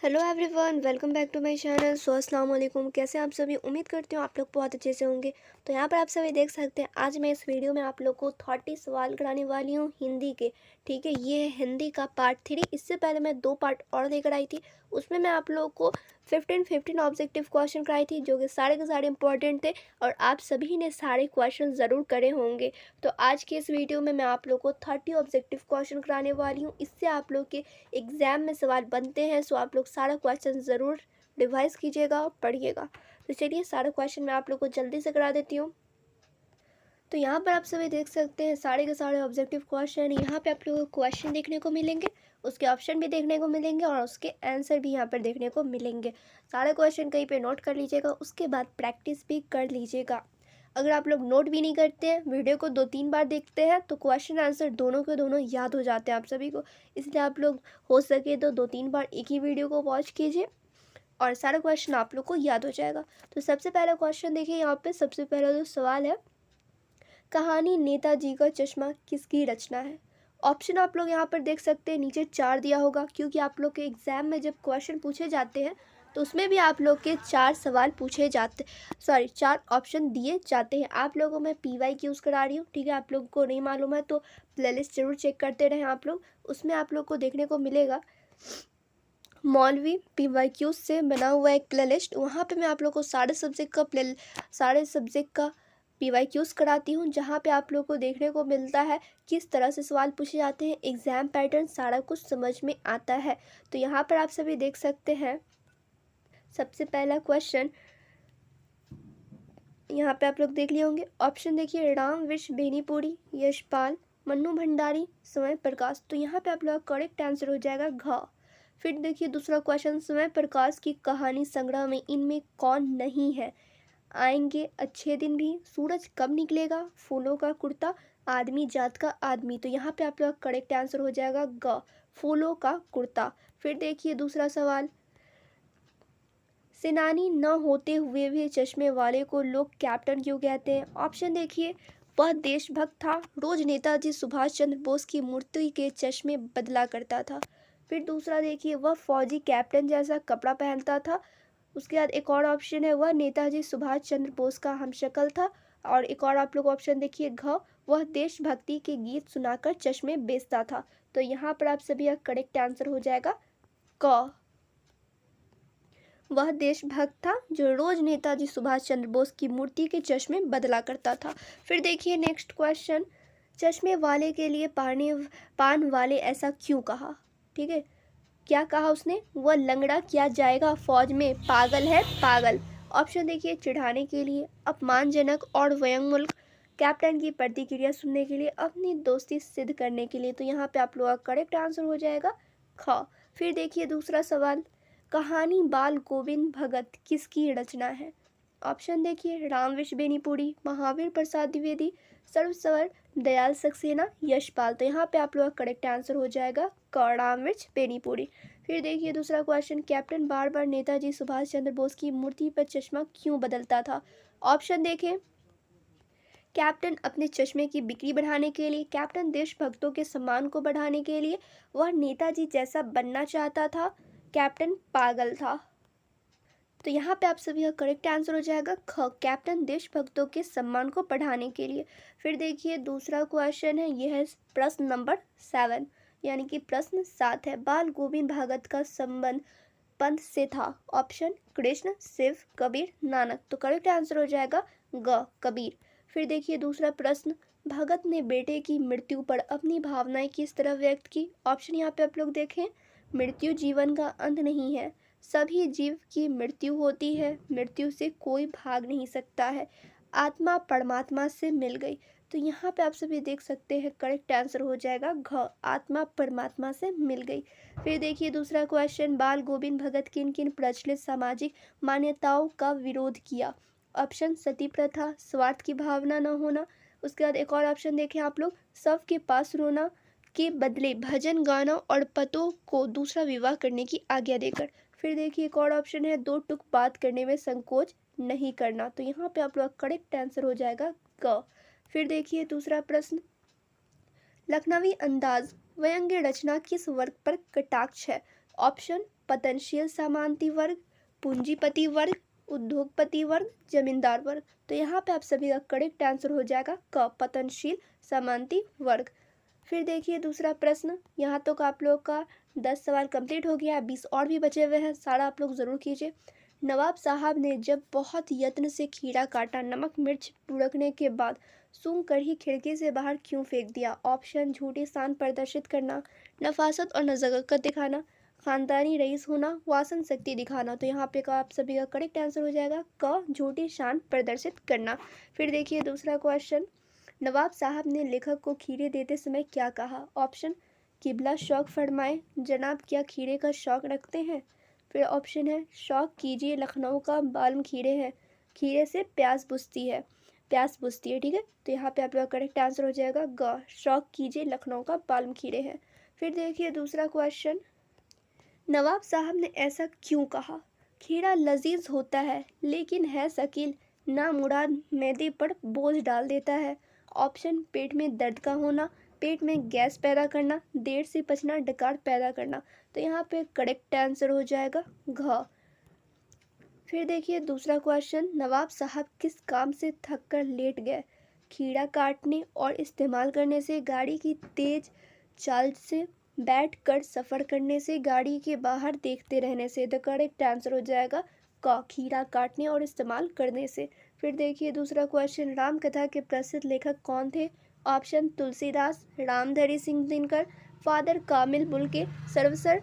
Hello everyone, welcome back to my channel. अस्सलाम वालेकुम। कैसे हैं आप सभी? उम्मीद करती हूँ आप लोग बहुत अच्छे से होंगे। तो यहाँ पर आप सभी देख सकते हैं, आज मैं इस वीडियो में आप लोग को 30 सवाल कराने वाली हूँ हिंदी के। ठीक है, ये है हिंदी का पार्ट 3। इससे पहले मैं 2 पार्ट और लेकर आई थी, उसमें मैं आप लोग को 15 ऑब्जेक्टिव क्वेश्चन कराई थी, जो कि सारे के सारे इंपॉर्टेंट थे और आप सभी ने सारे क्वेश्चन ज़रूर करे होंगे। तो आज के इस वीडियो में मैं आप लोग को 30 ऑब्जेक्टिव क्वेश्चन कराने वाली हूँ। इससे आप लोग के एग्ज़ाम में सवाल बनते हैं, सो आप लोग सारा क्वेश्चन ज़रूर रिवाइज कीजिएगा और पढ़िएगा। तो चलिए, सारे क्वेश्चन मैं आप लोग को जल्दी से करा देती हूँ। तो यहाँ पर आप सभी देख सकते हैं सारे के सारे ऑब्जेक्टिव क्वेश्चन। यहाँ पे आप लोगों को क्वेश्चन देखने को मिलेंगे, उसके ऑप्शन भी देखने को मिलेंगे और उसके आंसर भी यहाँ पर देखने को मिलेंगे। सारे क्वेश्चन कहीं पे नोट कर लीजिएगा, उसके बाद प्रैक्टिस भी कर लीजिएगा। अगर आप लोग नोट भी नहीं करते हैं, वीडियो को 2-3 बार देखते हैं, तो क्वेश्चन आंसर दोनों के दोनों याद हो जाते हैं आप सभी को। इसलिए आप लोग हो सके तो 2-3 बार एक ही वीडियो को वॉच कीजिए और सारा क्वेश्चन आप लोग को याद हो जाएगा। तो सबसे पहला क्वेश्चन देखिए, यहाँ पे सबसे पहला जो सवाल है, कहानी नेताजी का चश्मा किसकी रचना है? ऑप्शन आप लोग यहाँ पर देख सकते हैं, नीचे 4 दिया होगा, क्योंकि आप लोग के एग्जाम में जब क्वेश्चन पूछे जाते हैं तो उसमें भी आप लोग के 4 सवाल पूछे जाते, 4 ऑप्शन दिए जाते हैं। आप लोगों में PY यूज़ करा रही हूँ, ठीक है। आप लोगों को नहीं मालूम है तो प्लेलिस्ट जरूर चेक करते रहें आप लोग, उसमें आप लोग को देखने को मिलेगा मौलवी PYQ से बना हुआ एक प्लेलिस्ट। वहाँ पे मैं आप लोग को सारे सब्जेक्ट का PYQs कराती हूँ, जहाँ पे आप लोग को देखने को मिलता है किस तरह से सवाल पूछे जाते हैं, एग्ज़ाम पैटर्न सारा कुछ समझ में आता है। तो यहाँ पर आप सभी देख सकते हैं, सबसे पहला क्वेश्चन यहाँ पे आप लोग देख लिए होंगे। ऑप्शन देखिए, राम विश बेनीपुरी, यशपाल, मन्नू भंडारी, समय प्रकाश। तो यहाँ पे आप लोग का करेक्ट आंसर हो जाएगा घ। फिर देखिए दूसरा क्वेश्चन, समय प्रकाश की कहानी संग्रह में इनमें कौन नहीं है? आएंगे अच्छे दिन भी, सूरज कब निकलेगा, फूलों का कुर्ता, आदमी जात का आदमी। तो यहाँ पे आप लोग का करेक्ट आंसर हो जाएगा ग, फूलों का कुर्ता। फिर देखिए दूसरा सवाल, सेनानी न होते हुए भी चश्मे वाले को लोग कैप्टन क्यों कहते हैं? ऑप्शन देखिए, वह देशभक्त था, रोज नेताजी सुभाष चंद्र बोस की मूर्ति के चश्मे बदला करता था। फिर दूसरा देखिए, वह फौजी कैप्टन जैसा कपड़ा पहनता था। उसके बाद एक और ऑप्शन है, वह नेताजी सुभाष चंद्र बोस का हमशक्ल था। और एक और आप लोग ऑप्शन देखिए घ, वह देशभक्ति के गीत सुनाकर चश्मे बेचता था। तो यहाँ पर आप सभी का करेक्ट आंसर हो जाएगा क, वह देशभक्त था जो रोज नेताजी सुभाष चंद्र बोस की मूर्ति के चश्मे बदला करता था। फिर देखिए नेक्स्ट क्वेश्चन, चश्मे वाले के लिए पान वाले ऐसा क्यों कहा? ठीक है, क्या कहा उसने? वह लंगड़ा किया जाएगा फौज में, पागल है पागल। ऑप्शन देखिए, चिढ़ाने के लिए, अपमानजनक और व्यंग्यमूलक, कैप्टन की प्रतिक्रिया सुनने के लिए, अपनी दोस्ती सिद्ध करने के लिए। तो यहाँ पे आप लोगों का करेक्ट आंसर हो जाएगा ख। फिर देखिए दूसरा सवाल, कहानी बाल गोविंद भगत किसकी रचना है? ऑप्शन देखिए, रामविश बेनीपुरी, महावीर प्रसाद द्विवेदी, सर्वसवर दयाल सक्सेना, यशपाल। तो यहाँ पे आप लोग का करेक्ट आंसर हो जाएगा क, रामविश बेनीपुरी। फिर देखिए दूसरा क्वेश्चन, कैप्टन बार बार नेताजी सुभाष चंद्र बोस की मूर्ति पर चश्मा क्यों बदलता था? ऑप्शन देखें, कैप्टन अपने चश्मे की बिक्री बढ़ाने के लिए, कैप्टन देशभक्तों के सम्मान को बढ़ाने के लिए, वह नेताजी जैसा बनना चाहता था, कैप्टन पागल था। तो यहाँ पे आप सभी का करेक्ट आंसर हो जाएगा ख, कैप्टन देशभक्तों के सम्मान को बढ़ाने के लिए। फिर देखिए दूसरा क्वेश्चन है, यह है प्रश्न नंबर 7, यानी कि प्रश्न 7 है, बाल गोविंद भगत का संबंध पंथ से था। ऑप्शन, कृष्ण, शिव, कबीर, नानक। तो करेक्ट आंसर हो जाएगा ग, कबीर। फिर देखिए दूसरा प्रश्न, भगत ने बेटे की मृत्यु पर अपनी भावनाएं किस तरह व्यक्त की? ऑप्शन यहाँ पे आप लोग देखें, मृत्यु जीवन का अंत नहीं है, सभी जीव की मृत्यु होती है, मृत्यु से कोई भाग नहीं सकता है, आत्मा परमात्मा से मिल गई। तो यहाँ पे आप सभी देख सकते हैं करेक्ट आंसर हो जाएगा घ, आत्मा परमात्मा से मिल गई। फिर देखिए दूसरा क्वेश्चन, बाल गोविंद भगत किन किन प्रचलित सामाजिक मान्यताओं का विरोध किया? ऑप्शन, सती प्रथा, स्वार्थ की भावना न होना। उसके बाद एक और ऑप्शन देखें आप लोग, सबके पास रोना के बदले भजन गाना और पतों को दूसरा विवाह करने की आज्ञा देकर। फिर देखिए एक और ऑप्शन है, दो टुक बात करने में संकोच नहीं करना। तो यहाँ पे आप लोग करेक्ट आंसर हो जाएगा क। फिर देखिए दूसरा प्रश्न, लखनवी अंदाज व्यंग्य रचना किस वर्ग पर कटाक्ष है? ऑप्शन, पतनशील सामंती वर्ग, पूंजीपति वर्ग, उद्योगपति वर्ग, जमींदार वर्ग। तो यहाँ पे आप सभी का करेक्ट आंसर हो जाएगा क, पतनशील सामंती वर्ग। फिर देखिए दूसरा प्रश्न, यहाँ तक आप लोग का 10 सवाल कंप्लीट हो गया, 20 और भी बचे हुए हैं, सारा आप लोग ज़रूर कीजिए। नवाब साहब ने जब बहुत यत्न से खीरा काटा, नमक मिर्च बुड़कने के बाद सूंघ कर ही खिड़की से बाहर क्यों फेंक दिया? ऑप्शन: झूठी शान प्रदर्शित करना, नफासत और नज़ाकत दिखाना, खानदानी रईस होना, वासन शक्ति दिखाना। तो यहाँ पे का आप सभी का करेक्ट आंसर हो जाएगा क, झूठी शान प्रदर्शित करना। फिर देखिए दूसरा क्वेश्चन, नवाब साहब ने लेखक को खीरे देते समय क्या कहा? ऑप्शन: किबला शौक फरमाए, जनाब क्या खीरे का शौक रखते हैं? फिर ऑप्शन है: शौक कीजिए, लखनऊ का बाल्म खीरे है, खीरे से प्यास बुझती है, प्यास बुझती है। ठीक है, तो यहाँ पे आपका करेक्ट आंसर हो जाएगा ग, शौक कीजिए, लखनऊ का बाल्म खीरे है। फिर देखिए दूसरा क्वेश्चन, नवाब साहब ने ऐसा क्यों कहा? खीरा लजीज होता है लेकिन है शकील, नामुराद मैदे पर बोझ डाल देता है। ऑप्शन: पेट में दर्द का होना, पेट में गैस पैदा करना, देर से पचना, डकार पैदा करना। तो यहाँ पे करेक्ट आंसर हो जाएगा घ। फिर देखिए दूसरा क्वेश्चन, नवाब साहब किस काम से थक कर लेट गए? खीरा काटने और इस्तेमाल करने से, गाड़ी की तेज चाल से, बैठ कर सफ़र करने से, गाड़ी के बाहर देखते रहने से। द करेक्ट आंसर हो जाएगा क, खीरा काटने और इस्तेमाल करने से। फिर देखिए दूसरा क्वेश्चन, रामकथा के प्रसिद्ध लेखक कौन थे? Option: Tulsidas, Ramdhari Singh Dinkar, father Camil Bulcke, Sarveshwar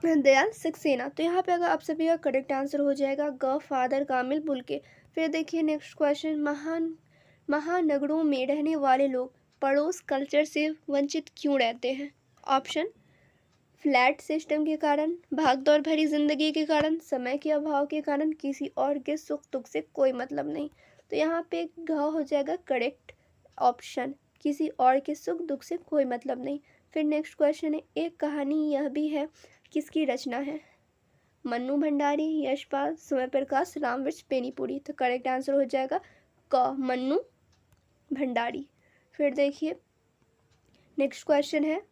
Dayal Saxena. तो यहाँ पे अगर आप सभी का करेक्ट आंसर हो जाएगा ग, फादर कामिल बुल्के। फिर देखिए नेक्स्ट क्वेश्चन, महानगरों में रहने वाले लोग पड़ोस कल्चर से वंचित क्यों रहते हैं? ऑप्शन: फ्लैट सिस्टम के कारण, भागदौड़ भरी जिंदगी के कारण, समय के अभाव के कारण, किसी और के सुख दुख से कोई मतलब नहीं। तो यहाँ पे घ हो जाएगा करेक्ट ऑप्शन, किसी और के सुख दुख से कोई मतलब नहीं। फिर नेक्स्ट क्वेश्चन है, एक कहानी यह भी है किसकी रचना है? मन्नू भंडारी, यशपाल, सूर्य प्रकाश, रामवृक्ष बेनीपुरी। तो करेक्ट आंसर हो जाएगा क, मन्नू भंडारी। फिर देखिए नेक्स्ट क्वेश्चन है,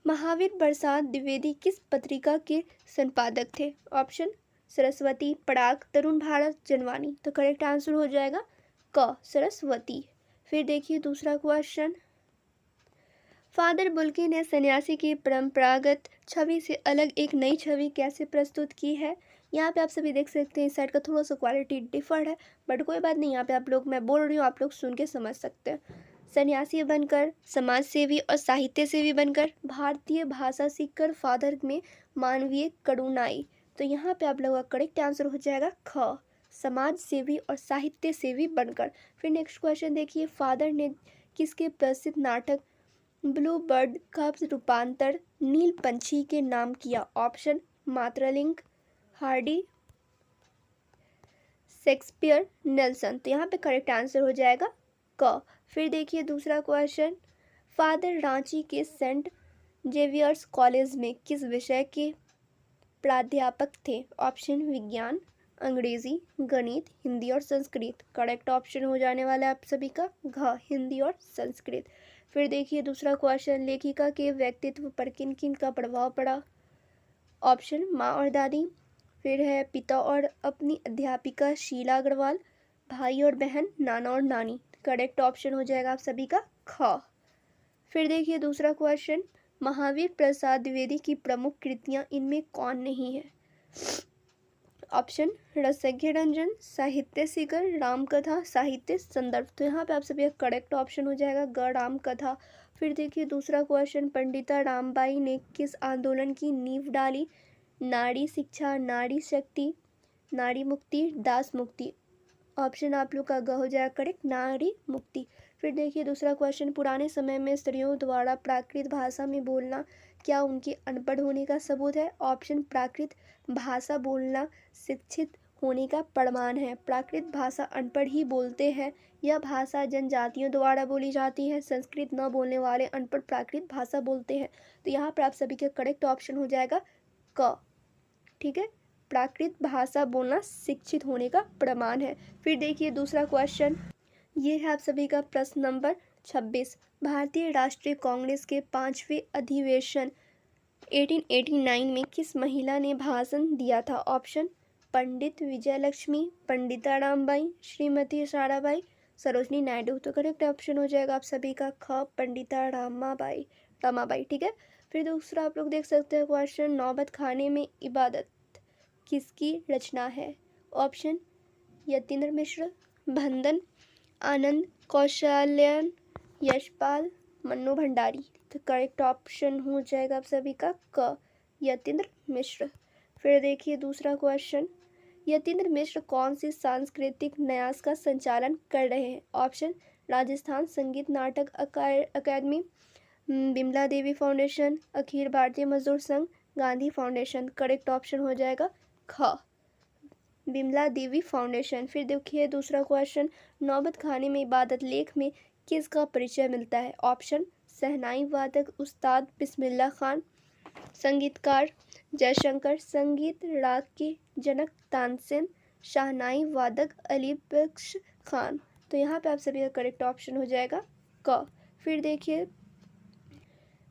महावीर प्रसाद द्विवेदी किस पत्रिका के संपादक थे? ऑप्शन: सरस्वती, पराग, तरुण भारत, जनवाणी। तो करेक्ट आंसर हो जाएगा क, सरस्वती। फिर देखिए दूसरा क्वेश्चन, फादर बुल्के ने सन्यासी की परंपरागत छवि से अलग एक नई छवि कैसे प्रस्तुत की है? यहाँ पे आप सभी देख सकते हैं इस साइड का थोड़ा सा क्वालिटी डिफर्ड है, बट कोई बात नहीं, यहाँ पे आप लोग, मैं बोल रही हूँ, आप लोग सुन के समझ सकते हैं। सन्यासी बनकर, समाज सेवी और साहित्य सेवी बनकर, भारतीय भाषा सीखकर, फादर में मानवीय करुणाई। तो यहाँ पे आप लोगों का करेक्ट आंसर हो जाएगा ख, समाज सेवी और साहित्य सेवी बनकर। फिर नेक्स्ट क्वेश्चन देखिए, फादर ने किसके प्रसिद्ध नाटक ब्लू बर्ड का रूपांतर नील पंछी के नाम किया? ऑप्शन: मात्रलिंग, हार्डी, शेक्सपियर, नेल्सन। तो यहाँ पे करेक्ट आंसर हो जाएगा क। फिर देखिए दूसरा क्वेश्चन, फादर रांची के सेंट जेवियर्स कॉलेज में किस विषय के प्राध्यापक थे? ऑप्शन: विज्ञान, अंग्रेजी, गणित, हिंदी और संस्कृत। करेक्ट ऑप्शन हो जाने वाला है आप सभी का घ, हिंदी और संस्कृत। फिर देखिए दूसरा क्वेश्चन, लेखिका के व्यक्तित्व पर किन किन का प्रभाव पड़ा? ऑप्शन: माँ और दादी, फिर है पिता और अपनी अध्यापिका शीला अग्रवाल, भाई और बहन, नाना और नानी। करेक्ट ऑप्शन हो जाएगा आप सभी का ख। फिर देखिए दूसरा क्वेश्चन, महावीर प्रसाद द्विवेदी की प्रमुख कृतियां इनमें कौन नहीं है? ऑप्शन: रसज्ञ रंजन, साहित्य शिखर, रामकथा, साहित्य संदर्भ। तो यहाँ पे आप सभी का करेक्ट ऑप्शन हो जाएगा ग, रामकथा। फिर देखिए दूसरा क्वेश्चन, पंडिता रामबाई ने किस आंदोलन की नींव डाली? नारी शिक्षा, नारी शक्ति, नारी मुक्ति, दास मुक्ति। ऑप्शन आप लोग का ग हो जाएगा करेक्ट, नारी मुक्ति। फिर देखिए दूसरा क्वेश्चन, पुराने समय में स्त्रियों द्वारा प्राकृत भाषा में बोलना क्या उनके अनपढ़ होने का सबूत है? ऑप्शन: प्राकृत भाषा बोलना शिक्षित होने का प्रमाण है, प्राकृत भाषा अनपढ़ ही बोलते हैं, यह भाषा जनजातियों द्वारा बोली जाती है, संस्कृत न बोलने वाले अनपढ़ प्राकृत भाषा बोलते हैं। तो यहाँ पर आप सभी का करेक्ट ऑप्शन हो जाएगा क। ठीक है, प्राकृत भाषा बोलना शिक्षित होने का प्रमाण है। फिर देखिए दूसरा क्वेश्चन, ये है आप सभी का प्रश्न नंबर 26, भारतीय राष्ट्रीय कांग्रेस के 5वें अधिवेशन 1889 में किस महिला ने भाषण दिया था? ऑप्शन पंडित विजयलक्ष्मी, पंडिता रामबाई, श्रीमती साराभाई, सरोजनी नायडू। तो करेक्ट ऑप्शन हो जाएगा आप सभी का ख, पंडिता रामाबाई। ठीक है। फिर दूसरा आप लोग देख सकते हैं क्वेश्चन, नौबत खाने में इबादत किसकी रचना है? ऑप्शन यतीन्द्र मिश्र, भंदन, आनंद कौशल्यान, यशपाल, मन्नू भंडारी। तो करेक्ट ऑप्शन हो जाएगा आप सभी का क, यतीन्द्र मिश्र। फिर देखिए दूसरा क्वेश्चन, यतीन्द्र मिश्र कौन सी सांस्कृतिक न्यास का संचालन कर रहे हैं? ऑप्शन राजस्थान संगीत नाटक अकादमी, बिमला देवी फाउंडेशन, अखिल भारतीय मजदूर संघ, गांधी फाउंडेशन। करेक्ट ऑप्शन हो जाएगा ख, बिमला देवी फाउंडेशन। फिर देखिए दूसरा क्वेश्चन, नौबत खाने में इबादत लेख में किसका परिचय मिलता है? ऑप्शन शहनाई वादक उस्ताद बिस्मिल्लाह खान, संगीतकार जयशंकर, संगीत राग के जनक तानसेन, शहनाई वादक अली बख्श खान। तो यहाँ पे आप सभी का करेक्ट ऑप्शन हो जाएगा क। फिर देखिए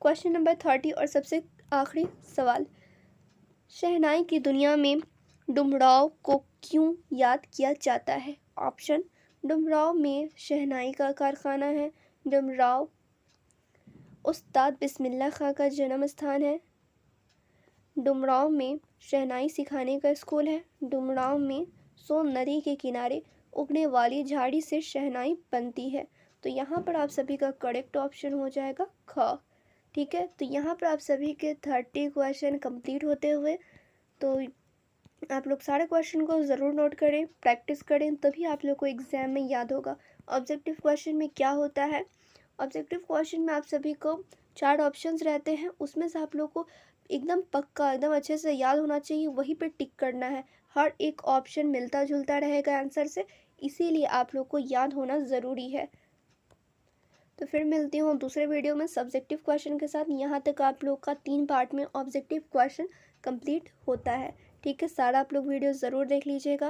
क्वेश्चन नंबर 30 और सबसे आखिरी सवाल, शहनाई की दुनिया में डुमराव को क्यों याद किया जाता है? ऑप्शन डुमराव में शहनाई का कारखाना है, डुमराव उस्ताद बिस्मिल्लाह खां का जन्म स्थान है, डुमराव में शहनाई सिखाने का स्कूल है, डुमराव में सोन नदी के किनारे उगने वाली झाड़ी से शहनाई बनती है। तो यहाँ पर आप सभी का करेक्ट ऑप्शन हो जाएगा ख। ठीक है। तो यहाँ पर आप सभी के 30 क्वेश्चन कंप्लीट होते हुए, तो आप लोग सारे क्वेश्चन को ज़रूर नोट करें, प्रैक्टिस करें, तभी आप लोग को एग्ज़ाम में याद होगा। ऑब्जेक्टिव क्वेश्चन में क्या होता है? ऑब्जेक्टिव क्वेश्चन में आप सभी को 4 ऑप्शंस रहते हैं, उसमें से आप लोग को एकदम पक्का एकदम अच्छे से याद होना चाहिए, वहीं पे टिक करना है। हर एक ऑप्शन मिलता जुलता रहेगा आंसर से, इसीलिए आप लोग को याद होना ज़रूरी है। तो फिर मिलती हूँ दूसरे वीडियो में सब्जेक्टिव क्वेश्चन के साथ। यहाँ तक आप लोग का 3 पार्ट में ऑब्जेक्टिव क्वेश्चन कंप्लीट होता है। ठीक है। सारा आप लोग वीडियो ज़रूर देख लीजिएगा।